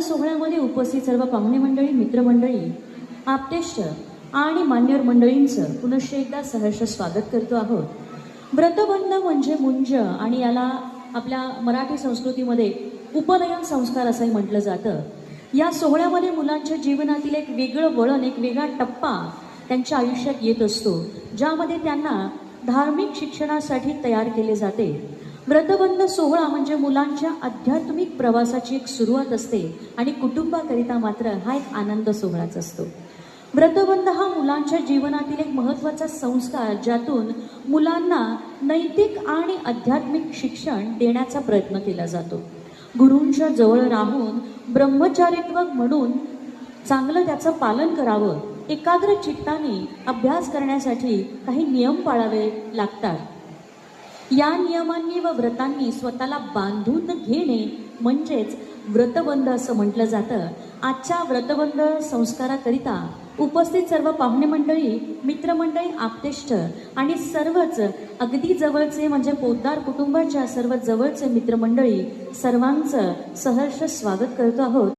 सोहळ्यामध्ये उपस्थित सर्व पाहुणे मंडळी, मित्रमंडळी, आप्तेष्ट आणि मान्यवर मंडळींचं पुनश्च एकदा सहर्ष स्वागत करतो आहोत। व्रतबंध म्हणजे मुंज आणि याला आपल्या मराठी संस्कृतीमध्ये उपनयन संस्कार असंही म्हटलं जातं। या सोहळ्यामध्ये मुलांच्या जीवनातील एक वेगळं वळण, एक वेगळा टप्पा त्यांच्या आयुष्यात येत असतो, ज्यामध्ये त्यांना धार्मिक शिक्षणासाठी तयार केले जाते। व्रतबंध सोहळा म्हणजे मुलांच्या आध्यात्मिक प्रवासाची एक सुरुवात असते आणि कुटुंबाकरिता मात्र हा एक आनंद सोहळाच असतो। व्रतबंध हा मुलांच्या जीवनातील एक महत्त्वाचा संस्कार, ज्यातून मुलांना नैतिक आणि आध्यात्मिक शिक्षण देण्याचा प्रयत्न केला जातो। गुरूंच्या जवळ राहून ब्रह्मचारित्व म्हणून चांगलं त्याचं पालन करावं, एकाग्र चित्ताने अभ्यास करण्यासाठी काही नियम पाळावे लागतात। या नियमांनी व व्रतांनी स्वतःला बांधून घेणे म्हणजेच व्रतबंध असं म्हटलं जातं। आजच्या व्रतबंध संस्काराकरिता उपस्थित सर्व पाहुणे मंडळी, मित्रमंडळी, आप्तेष्ट आणि सर्वच अगदी जवळचे म्हणजे पोद्दार कुटुंबाच्या सर्व जवळचे मित्रमंडळी सर्वांचं सहर्ष स्वागत करतो आहोत।